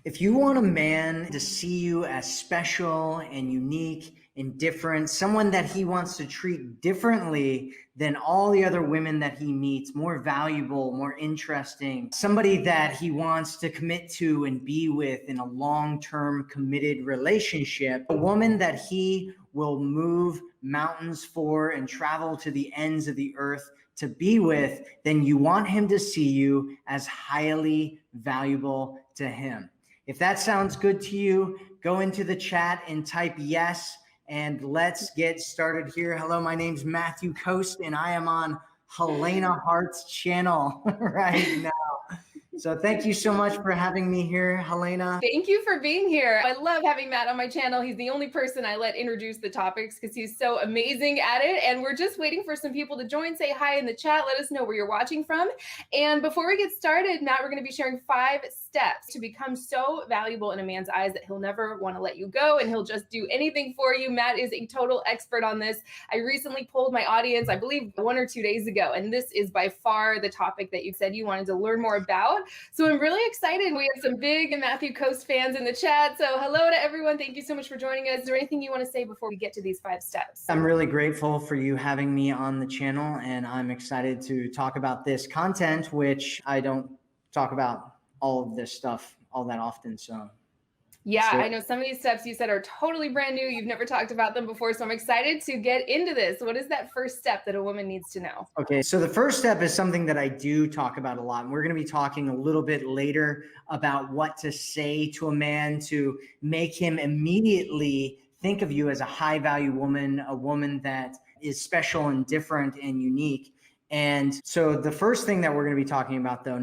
If you want a man to see you as special and unique and different, someone that he wants to treat differently than all the other women that he meets, more valuable, more interesting, somebody that he wants to commit to and be with in a long-term committed relationship, a woman that he will move mountains for and travel to the ends of the earth to be with, then you want him to see you as highly valuable to him. If that sounds good to you, go into the chat and type yes, and let's get started here. Hello, my name's Matthew Coast, and I am on Helena Hart's channel right now. So thank you so much for having me here, Helena. Thank you for being here. I love having Matt on my channel. He's the only person I let introduce the topics because he's so amazing at it. And we're just waiting for some people to join. Say hi in the chat. Let us know where you're watching from. And before we get started, Matt, we're going to be sharing 5 steps to become so valuable in a man's eyes that he'll never want to let you go and he'll just do anything for you. Matt is a total expert on this. I recently polled my audience, I believe 1 or 2 days ago, and this is by far the topic that you said you wanted to learn more about. So I'm really excited. We have some big Matthew Coast fans in the chat. So hello to everyone. Thank you so much for joining us. Is there anything you want to say before we get to these 5 steps? I'm really grateful for you having me on the channel, and I'm excited to talk about this content, which I don't talk about all of this stuff all that often. Yeah, I know some of these steps you said are totally brand new. You've never talked about them before. So I'm excited to get into this. What is that first step that a woman needs to know? Okay, so the first step is something that I do talk about a lot. And we're going to be talking a little bit later about what to say to a man to make him immediately think of you as a high value woman, a woman that is special and different and unique. And so the first thing that we're going to be talking about, though,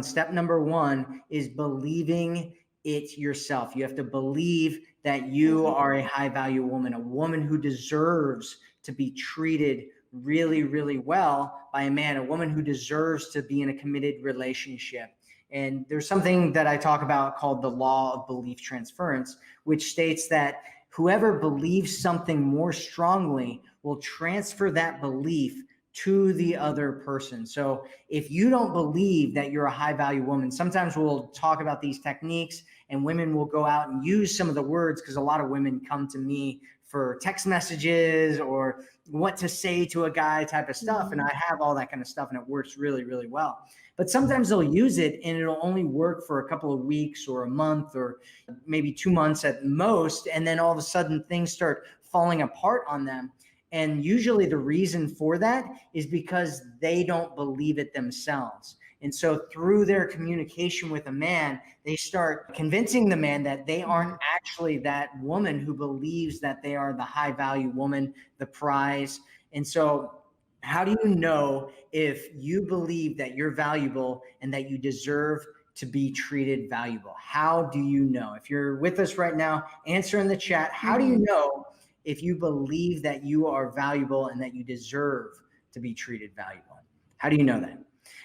step number one is believing it yourself. You have to believe that you are a high value woman, a woman who deserves to be treated really, really well by a man, a woman who deserves to be in a committed relationship. And there's something that I talk about called the law of belief transference, which states that whoever believes something more strongly will transfer that belief to the other person. So if you don't believe that you're a high value woman, sometimes we'll talk about these techniques and women will go out and use some of the words, because a lot of women come to me for text messages or what to say to a guy type of stuff. And I have all that kind of stuff and it works really, really well. But sometimes they'll use it and it'll only work for a couple of weeks or a month or maybe 2 months at most. And then all of a sudden things start falling apart on them. And usually the reason for that is because they don't believe it themselves. And so through their communication with a man, they start convincing the man that they aren't actually that woman who believes that they are the high value woman, the prize. And so how do you know if you believe that you're valuable and that you deserve to be treated valuable? How do you know? If you're with us right now, answer in the chat. How do you know if you believe that you are valuable and that you deserve to be treated valuable? How do you know that?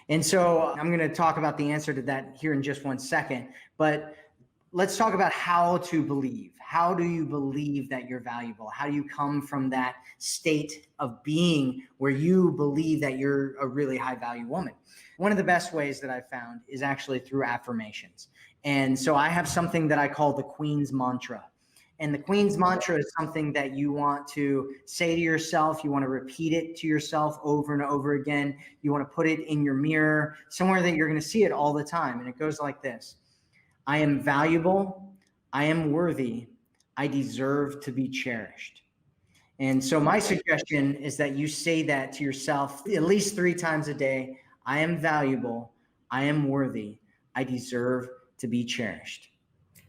And so I'm going to talk about the answer to that here in just 1 second, but let's talk about how to believe. How do you believe that you're valuable? How do you come from that state of being where you believe that you're a really high value woman? One of the best ways that I've found is actually through affirmations. And so I have something that I call the Queen's Mantra. And the Queen's Mantra is something that you want to say to yourself. You want to repeat it to yourself over and over again. You want to put it in your mirror, somewhere that you're going to see it all the time. And it goes like this: I am valuable. I am worthy. I deserve to be cherished. And so my suggestion is that you say that to yourself at least 3 times a day. I am valuable. I am worthy. I deserve to be cherished.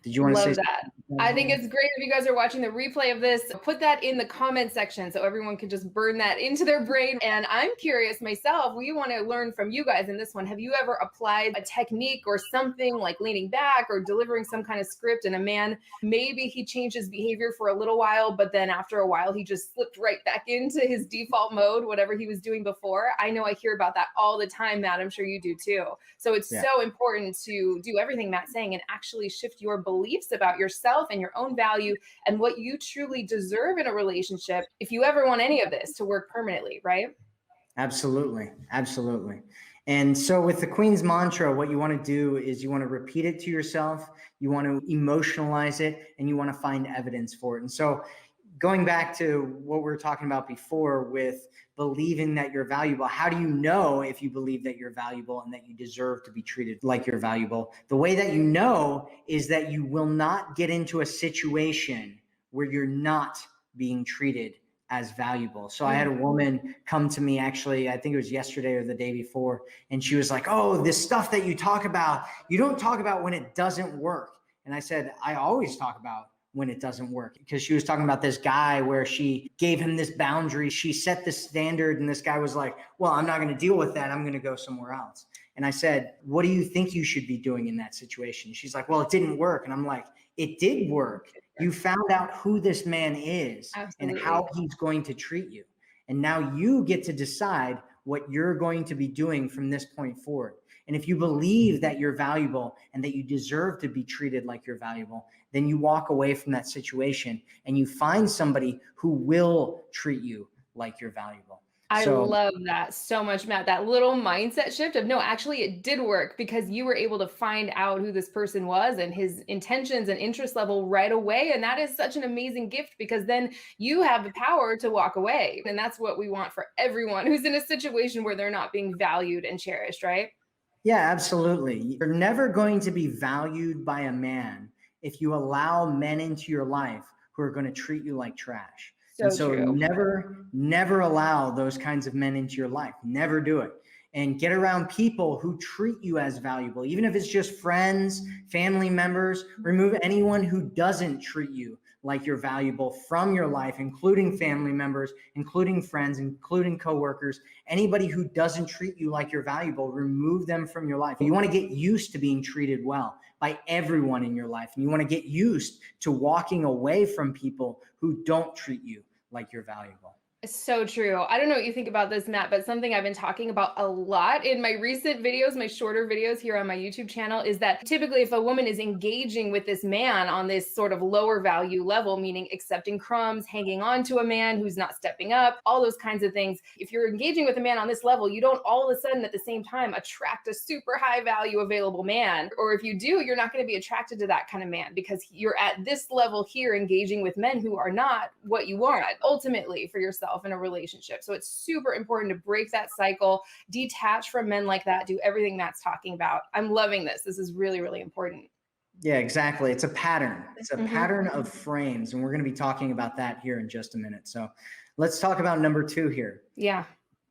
Did you want to say that? I think it's great if you guys are watching the replay of this, put that in the comment section so everyone can just burn that into their brain. And I'm curious myself, we want to learn from you guys in this one. Have you ever applied a technique or something like leaning back or delivering some kind of script, and a man, maybe he changed his behavior for a little while, but then after a while, he just slipped right back into his default mode, whatever he was doing before? I know I hear about that all the time, Matt. I'm sure you do too. So it's so important to do everything Matt's saying and actually shift your beliefs about yourself and your own value and what you truly deserve in a relationship if you ever want any of this to work permanently, right? Absolutely. Absolutely. And so with the Queen's mantra, what you want to do is you want to repeat it to yourself, you want to emotionalize it, and you want to find evidence for it. And so going back to what we were talking about before with believing that you're valuable, how do you know if you believe that you're valuable and that you deserve to be treated like you're valuable? The way that you know is that you will not get into a situation where you're not being treated as valuable. So I had a woman come to me, actually, I think it was yesterday or the day before, and she was like, "Oh, this stuff that you talk about, you don't talk about when it doesn't work." And I said, "I always talk about when it doesn't work," because she was talking about this guy where she gave him this boundary. She set the standard, and this guy was like, "Well, I'm not going to deal with that. I'm going to go somewhere else." And I said, "What do you think you should be doing in that situation?" She's like, "Well, it didn't work." And I'm like, "It did work. You found out who this man is and how he's going to treat you. And now you get to decide what you're going to be doing from this point forward. And if you believe that you're valuable and that you deserve to be treated like you're valuable, then you walk away from that situation and you find somebody who will treat you like you're valuable." I love that so much, Matt. That little mindset shift of no, actually, it did work because you were able to find out who this person was and his intentions and interest level right away. And that is such an amazing gift because then you have the power to walk away. And that's what we want for everyone who's in a situation where they're not being valued and cherished, right? Yeah, absolutely. You're never going to be valued by a man if you allow men into your life who are going to treat you like trash. And So so true. never allow those kinds of men into your life. Never do it. And get around people who treat you as valuable, even if it's just friends, family members. Remove anyone who doesn't treat you like you're valuable from your life, including family members, including friends, including coworkers. Anybody who doesn't treat you like you're valuable, remove them from your life. You want to get used to being treated well by everyone in your life. And you want to get used to walking away from people who don't treat you like you're valuable. So true. I don't know what you think about this, Matt, but something I've been talking about a lot in my recent videos, my shorter videos here on my YouTube channel, is that typically if a woman is engaging with this man on this sort of lower value level, meaning accepting crumbs, hanging on to a man who's not stepping up, all those kinds of things, if you're engaging with a man on this level, you don't all of a sudden at the same time attract a super high value available man. Or if you do, you're not going to be attracted to that kind of man because you're at this level here engaging with men who are not what you want ultimately for yourself in a relationship. So it's super important to break that cycle, detach from men like that, do everything Matt's talking about. I'm loving this. This is really, really important. Yeah, exactly. It's a pattern. It's a pattern of frames. And we're going to be talking about that here in just a minute. So let's talk about number 2 here. Yeah.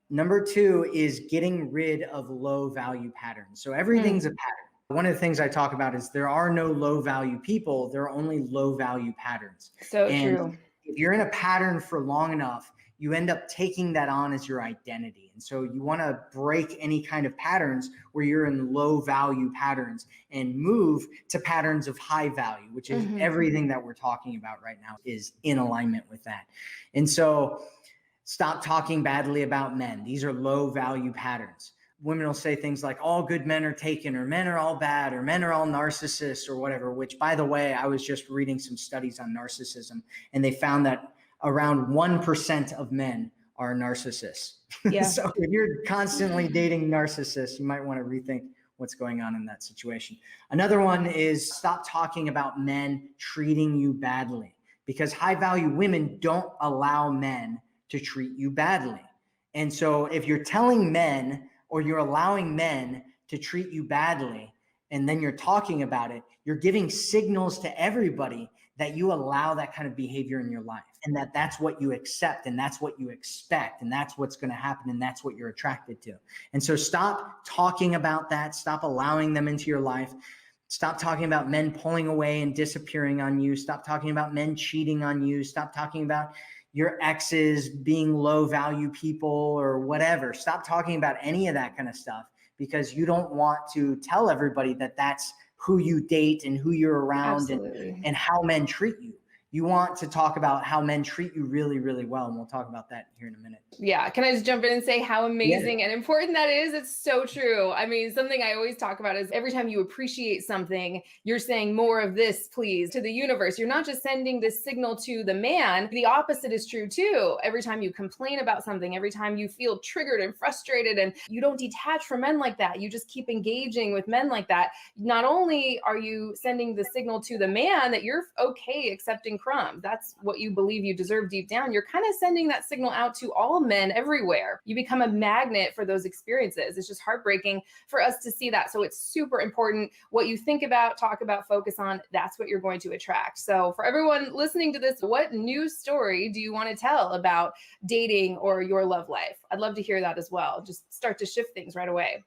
Number 2 is getting rid of low value patterns. So everything's a pattern. One of the things I talk about is there are no low value people. There are only low value patterns. So and true. If you're in a pattern for long enough, you end up taking that on as your identity. And so you want to break any kind of patterns where you're in low value patterns and move to patterns of high value, which is everything that we're talking about right now is in alignment with that. And so stop talking badly about men. These are low value patterns. Women will say things like all good men are taken, or men are all bad, or men are all narcissists, or whatever, which, by the way, I was just reading some studies on narcissism, and they found that around 1% of men are narcissists. Yeah. So if you're constantly dating narcissists, you might want to rethink what's going on in that situation. Another one is stop talking about men treating you badly, because high value women don't allow men to treat you badly. And so if you're telling men or you're allowing men to treat you badly, and then you're talking about it, you're giving signals to everybody that you allow that kind of behavior in your life, and that's what you accept, and that's what you expect, and that's what's going to happen, and that's what you're attracted to. And so stop talking about that. Stop allowing them into your life. Stop talking about men pulling away and disappearing on you. Stop talking about men cheating on you. Stop talking about your exes being low value people or whatever. Stop talking about any of that kind of stuff, because you don't want to tell everybody that that's who you date and who you're around and how men treat you. You want to talk about how men treat you really, really well. And we'll talk about that here in a minute. Yeah. Can I just jump in and say how amazing and important that is? It's so true. I mean, something I always talk about is every time you appreciate something, you're saying more of this, please, to the universe. You're not just sending this signal to the man. The opposite is true too. Every time you complain about something, every time you feel triggered and frustrated, and you don't detach from men like that, you just keep engaging with men like that. Not only are you sending the signal to the man that you're okay accepting crumbs, that's what you believe you deserve deep down, you're kind of sending that signal out to all men everywhere. You become a magnet for those experiences. It's just heartbreaking for us to see that. So it's super important what you think about, talk about, focus on. That's what you're going to attract. So for everyone listening to this, what new story do you want to tell about dating or your love life? I'd love to hear that as well. Just start to shift things right away.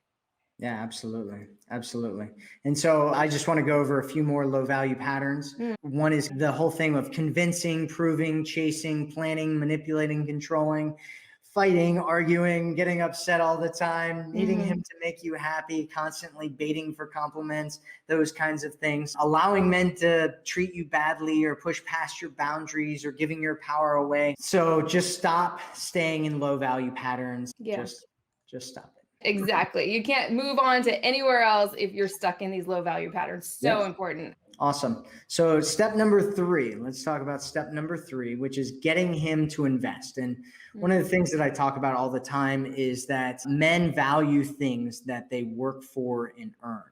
Yeah, absolutely. Absolutely. And so I just want to go over a few more low value patterns. One is the whole thing of convincing, proving, chasing, planning, manipulating, controlling, fighting, arguing, getting upset all the time, needing him to make you happy, constantly baiting for compliments, those kinds of things, allowing men to treat you badly or push past your boundaries or giving your power away. So just stop staying in low value patterns. Yeah. Just stop it. Exactly. You can't move on to anywhere else if you're stuck in these low value patterns. So important. Awesome. So step number 3, let's talk about step number 3, which is getting him to invest. And one of the things that I talk about all the time is that men value things that they work for and earn.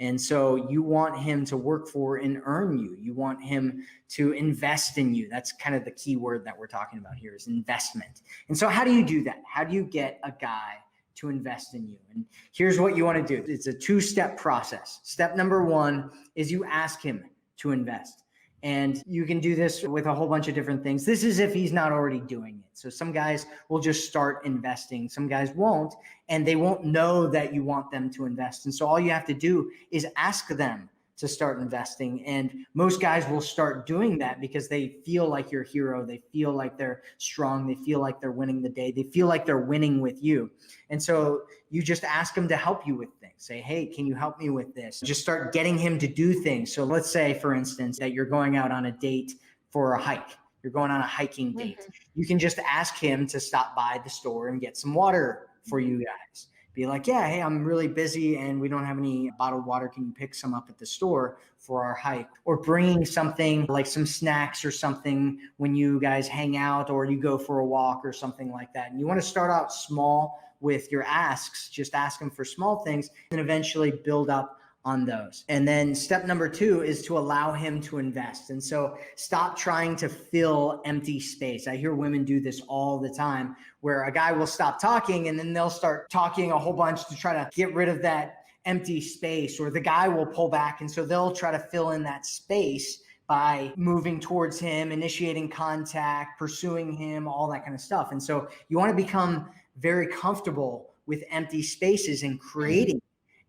And so you want him to work for and earn you. You want him to invest in you. That's kind of the key word that we're talking about here, is investment. And so how do you do that? How do you get a guy to invest in you? And here's what you want to do. It's a 2-step process. Step number 1 is you ask him to invest. And you can do this with a whole bunch of different things. This is if he's not already doing it. So some guys will just start investing. Some guys won't, and they won't know that you want them to invest. And so all you have to do is ask them to start investing. And most guys will start doing that because they feel like you're a hero. They feel like they're strong. They feel like they're winning the day. They feel like they're winning with you. And so you just ask them to help you with things. Say, hey, can you help me with this? Just start getting him to do things. So let's say, for instance, that you're going out on a date for a hike. You're going on a hiking date. You can just ask him to stop by the store and get some water for you guys. Be like, yeah, hey, I'm really busy and we don't have any bottled water. Can you pick some up at the store for our hike? Or bringing something like some snacks or something when you guys hang out or you go for a walk or something like that. And you want to start out small with your asks. Just ask them for small things and eventually build up on those. And then step number 2 is to allow him to invest. And so stop trying to fill empty space. I hear women do this all the time, where a guy will stop talking and then they'll start talking a whole bunch to try to get rid of that empty space, or the guy will pull back. And so they'll try to fill in that space by moving towards him, initiating contact, pursuing him, all that kind of stuff. And so you want to become very comfortable with empty spaces and creating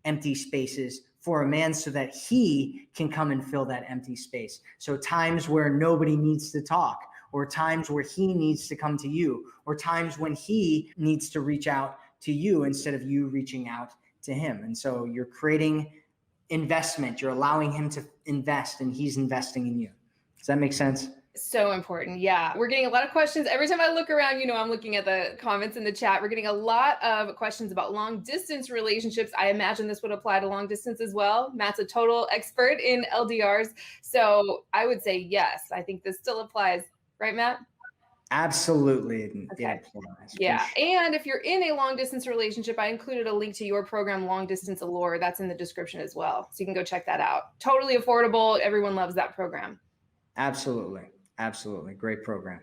empty spaces for a man so that he can come and fill that empty space. So times where nobody needs to talk, or times where he needs to come to you, or times when he needs to reach out to you instead of you reaching out to him. And so you're creating investment. You're allowing him to invest and he's investing in you. Does that make sense? So important. Yeah. We're getting a lot of questions. Every time I look around, I'm looking at the comments in the chat. We're getting a lot of questions about long distance relationships. I imagine this would apply to long distance as well. Matt's a total expert in LDRs. So I would say yes. I think this still applies. Right, Matt? Absolutely. Okay. Applies, Yeah. sure. And if you're in a long distance relationship, I included a link to your program, Long Distance Allure. That's in the description as well. So you can go check that out. Totally affordable. Everyone loves that program. Absolutely. Absolutely. Great program.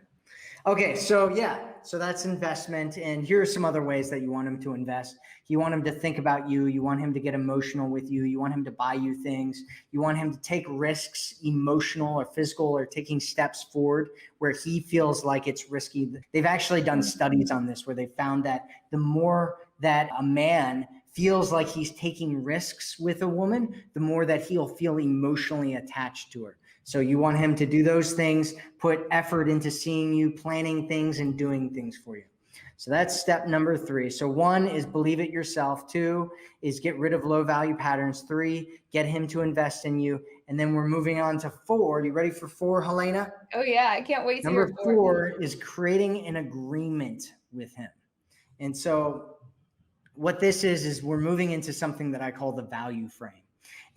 Okay. So that's investment. And here are some other ways that you want him to invest. You want him to think about you. You want him to get emotional with you. You want him to buy you things. You want him to take risks, emotional or physical, or taking steps forward where he feels like it's risky. They've actually done studies on this where they found that the more that a man feels like he's taking risks with a woman, the more that he'll feel emotionally attached to her. So you want him to do those things, put effort into seeing you, planning things, and doing things for you. So that's step number 3. So 1 is believe it yourself. 2 is get rid of low value patterns. 3, get him to invest in you. And then we're moving on to 4. You ready for 4, Helena? Oh yeah, I can't wait to Number hear 4 is creating an agreement with him. And so what this is we're moving into something that I call the value frame.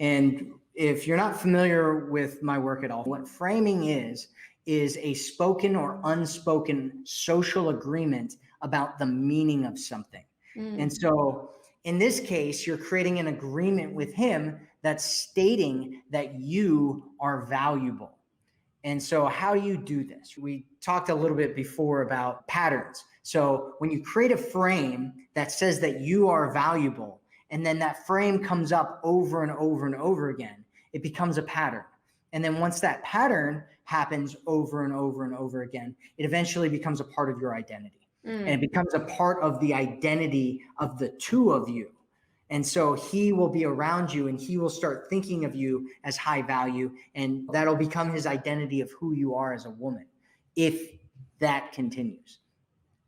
And if you're not familiar with my work at all, what framing is a spoken or unspoken social agreement about the meaning of something. And so in this case, you're creating an agreement with him that's stating that you are valuable. And so how do you do this? We talked a little bit before about patterns. So when you create a frame that says that you are valuable, and then that frame comes up over and over and over again, it becomes a pattern. And then once that pattern happens over and over and over again, it eventually becomes a part of your identity. And it becomes a part of the identity of the two of you. And so he will be around you and he will start thinking of you as high value, and that'll become his identity of who you are as a woman, if that continues.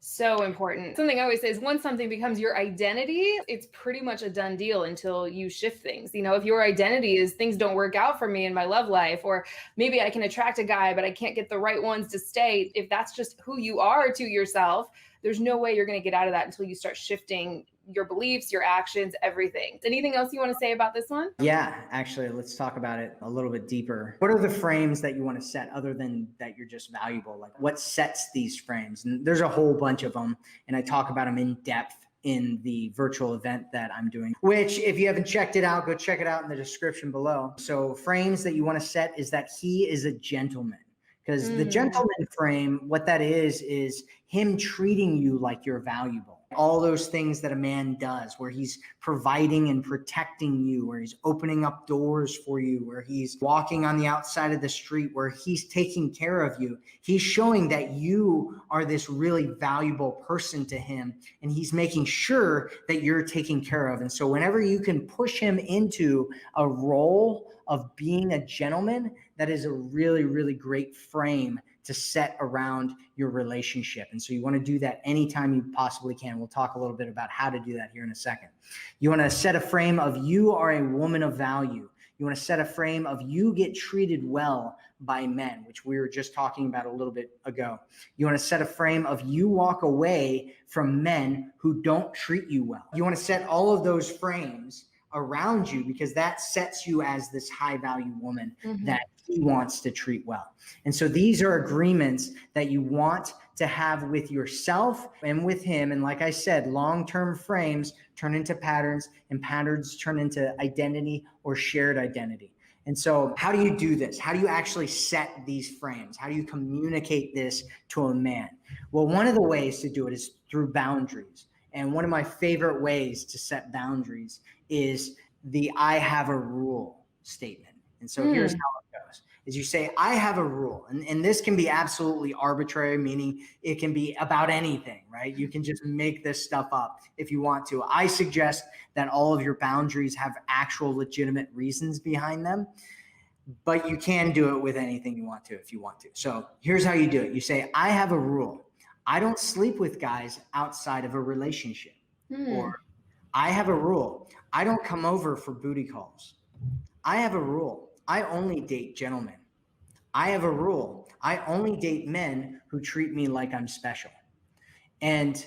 So important. Something I always say is once something becomes your identity, it's pretty much a done deal until you shift things. You know, if your identity is things don't work out for me in my love life, or maybe I can attract a guy, but I can't get the right ones to stay. If that's just who you are to yourself, there's no way you're going to get out of that until you start shifting your beliefs, your actions, everything. Anything else you want to say about this one? Yeah, actually, let's talk about it a little bit deeper. What are the frames that you want to set other than that you're just valuable? Like what sets these frames? And there's a whole bunch of them, and I talk about them in depth in the virtual event that I'm doing, which if you haven't checked it out, go check it out in the description below. So frames that you want to set is that he is a gentleman. Because the gentleman frame, what that is him treating you like you're valuable. All those things that a man does, where he's providing and protecting you, where he's opening up doors for you, where he's walking on the outside of the street, where he's taking care of you. He's showing that you are this really valuable person to him, and he's making sure that you're taken care of. And so whenever you can push him into a role of being a gentleman, that is a really, really great frame to set around your relationship. And so you want to do that anytime you possibly can. We'll talk a little bit about how to do that here in a second. You want to set a frame of you are a woman of value. You want to set a frame of you get treated well by men, which we were just talking about a little bit ago. You want to set a frame of you walk away from men who don't treat you well. You want to set all of those frames around you because that sets you as this high value woman that he wants to treat well. And so these are agreements that you want to have with yourself and with him. And like I said, long-term frames turn into patterns, and patterns turn into identity or shared identity. And so how do you do this? How do you actually set these frames? How do you communicate this to a man? Well, one of the ways to do it is through boundaries. And one of my favorite ways to set boundaries is the I have a rule statement. And so here's how it goes. Is you say, I have a rule. And this can be absolutely arbitrary, meaning it can be about anything, right? You can just make this stuff up if you want to. I suggest that all of your boundaries have actual legitimate reasons behind them, but you can do it with anything you want to if you want to. So here's how you do it. You say, I have a rule. I don't sleep with guys outside of a relationship. Or I have a rule. I don't come over for booty calls. I have a rule. I only date gentlemen. I have a rule. I only date men who treat me like I'm special. And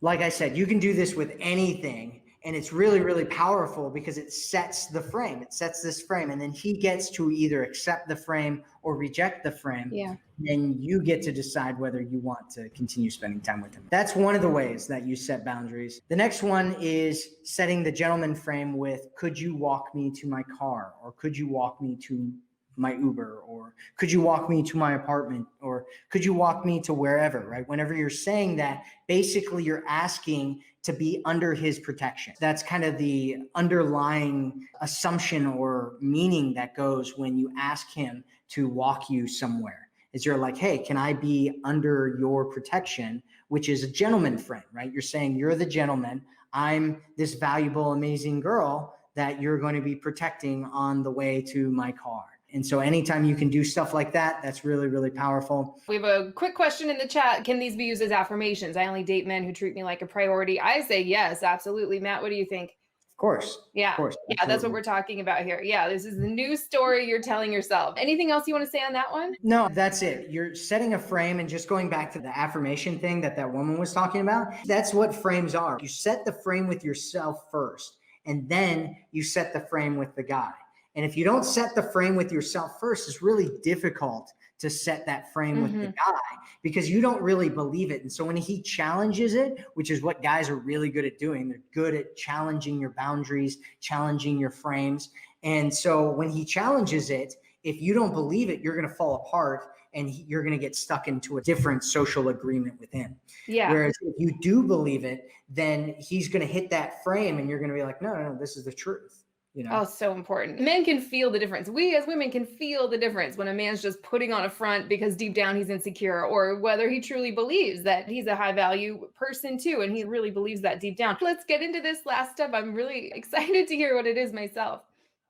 like I said, you can do this with anything. And it's really, really powerful because it sets the frame. It sets this frame. And then he gets to either accept the frame or reject the frame. Yeah. Then you get to decide whether you want to continue spending time with him. That's one of the ways that you set boundaries. The next one is setting the gentleman frame with, could you walk me to my car? Or could you walk me to my Uber? Or could you walk me to my apartment? Or could you walk me to wherever, right? Whenever you're saying that, basically you're asking to be under his protection. That's kind of the underlying assumption or meaning that goes when you ask him to walk you somewhere. Is you're like, hey, can I be under your protection, which is a gentleman frame, right? You're saying you're the gentleman. I'm this valuable, amazing girl that you're going to be protecting on the way to my car. And so anytime you can do stuff like that, that's really, really powerful. We have a quick question in the chat. Can these be used as affirmations? I only date men who treat me like a priority. I say yes, absolutely. Matt, what do you think? Yeah. Of course, Yeah, that's what absolutely. we're talking about here. Yeah, this is the new story you're telling yourself. Anything else you want to say on that one? No, that's it. You're setting a frame, and just going back to the affirmation thing that that woman was talking about, that's what frames are. You set the frame with yourself first, and then you set the frame with the guy. And if you don't set the frame with yourself first, it's really difficult to set that frame with the Hmm. guy because you don't really believe it. And so when he challenges it, which is what guys are really good at doing, they're good at challenging your boundaries, challenging your frames. And so when he challenges it, if you don't believe it, you're going to fall apart and you're going to get stuck into a different social agreement with him. Yeah. Whereas if you do believe it, then he's going to hit that frame and you're going to be like, no, no, no, this is the truth. You know? Oh, so important. Men can feel the difference. We as women can feel the difference when a man's just putting on a front because deep down he's insecure, or whether he truly believes that he's a high value person too. And he really believes that deep down. Let's get into this last step. I'm really excited to hear what it is myself.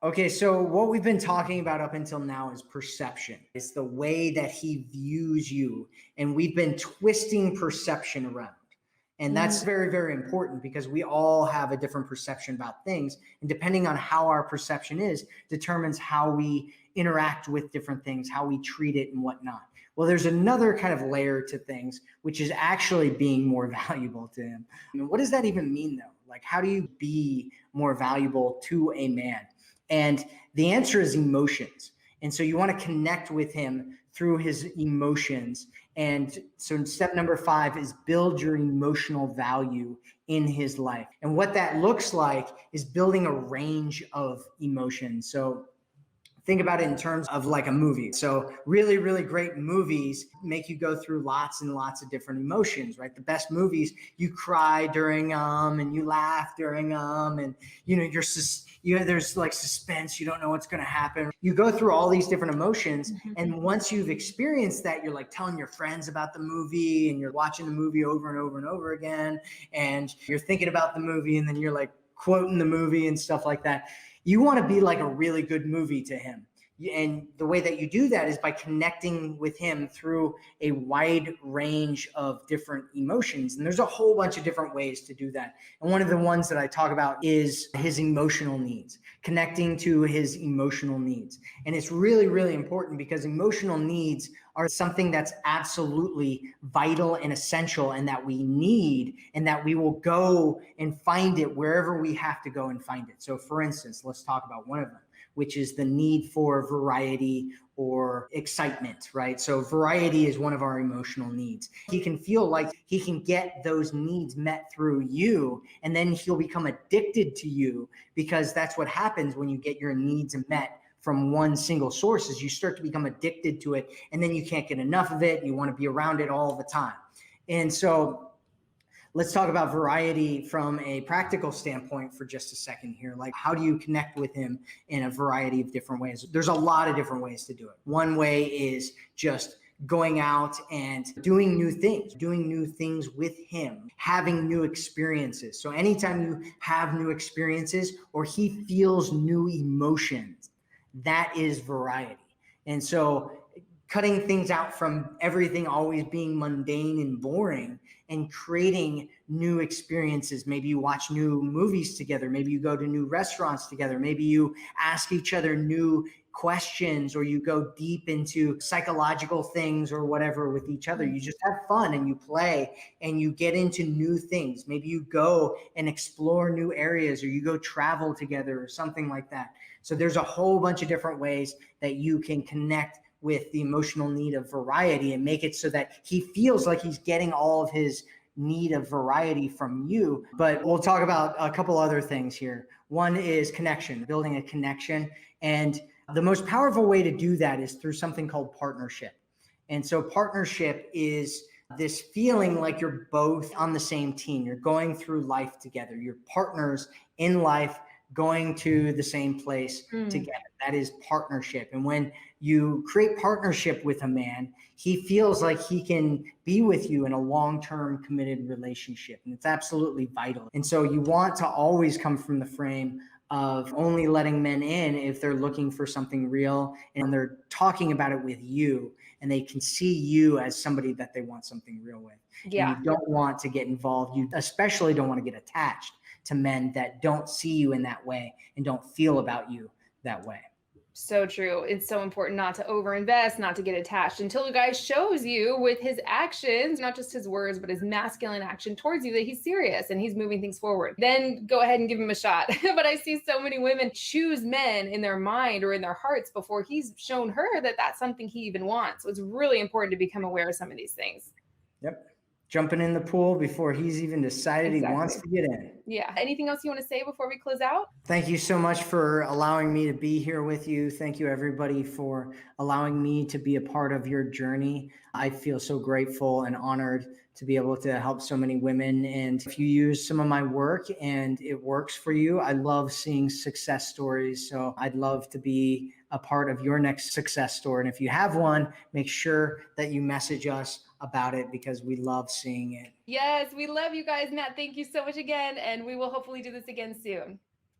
Okay, so what we've been talking about up until now is perception. It's the way that he views you. And we've been twisting perception around. And that's very, very important because we all have a different perception about things. And depending on how our perception is, determines how we interact with different things, how we treat it, and whatnot. Well, there's another kind of layer to things, which is actually being more valuable to him. I mean, what does that even mean, though? Like, how do you be more valuable to a man? And the answer is emotions. And so you want to connect with him through his emotions. And so step number 5 is build your emotional value in his life. And what that looks like is building a range of emotions. So think about it in terms of like a movie. So really, really great movies make you go through lots and lots of different emotions, right? The best movies, you cry during and you laugh during and there's like suspense, you don't know what's going to happen. You go through all these different emotions, and once you've experienced that, you're like telling your friends about the movie, and you're watching the movie over and over and over again, and you're thinking about the movie, and then you're like quoting the movie and stuff like that. You want to be like a really good movie to him. And the way that you do that is by connecting with him through a wide range of different emotions. And there's a whole bunch of different ways to do that. And one of the ones that I talk about is his emotional needs, connecting to his emotional needs. And it's really, really important because emotional needs are something that's absolutely vital and essential, and that we need, and that we will go and find it wherever we have to go and find it. So for instance, let's talk about one of them, which is the need for variety or excitement, right? So variety is one of our emotional needs. He can feel like he can get those needs met through you, and then he'll become addicted to you, because that's what happens when you get your needs met from one single source, is you start to become addicted to it, and then you can't get enough of it. You want to be around it all the time. And so let's talk about variety from a practical standpoint for just a second here. Like, how do you connect with him in a variety of different ways? There's a lot of different ways to do it. One way is just going out and doing new things with him, having new experiences. So anytime you have new experiences or he feels new emotions, that is variety. And so cutting things out from everything always being mundane and boring, and creating new experiences. Maybe you watch new movies together. Maybe you go to new restaurants together. Maybe you ask each other new questions, or you go deep into psychological things or whatever with each other. You just have fun and you play and you get into new things. Maybe you go and explore new areas, or you go travel together or something like that. So there's a whole bunch of different ways that you can connect with the emotional need of variety and make it so that he feels like he's getting all of his need of variety from you. But we'll talk about a couple other things here. One is connection, building a connection. And the most powerful way to do that is through something called partnership. And so partnership is this feeling like you're both on the same team. You're going through life together. You're partners in life, going to the same place together. That is partnership. And when you create partnership with a man, he feels like he can be with you in a long-term committed relationship. And it's absolutely vital. And so you want to always come from the frame of only letting men in if they're looking for something real and they're talking about it with you, and they can see you as somebody that they want something real with. Yeah. And you don't want to get involved. You especially don't want to get attached to men that don't see you in that way and don't feel about you that way. So true. It's so important not to overinvest, not to get attached until a guy shows you with his actions, not just his words, but his masculine action towards you, that he's serious and he's moving things forward. Then go ahead and give him a shot. But I see so many women choose men in their mind or in their hearts before he's shown her that that's something he even wants. So it's really important to become aware of some of these things. Yep. Jumping in the pool before he's even decided he wants to get in. Yeah. Anything else you want to say before we close out? Thank you so much for allowing me to be here with you. Thank you, everybody, for allowing me to be a part of your journey. I feel so grateful and honored to be able to help so many women. And if you use some of my work and it works for you, I love seeing success stories. So I'd love to be a part of your next success story. And if you have one, make sure that you message us about it because we love seeing it. Yes, we love you guys, Matt. Thank you so much again. And we will hopefully do this again soon.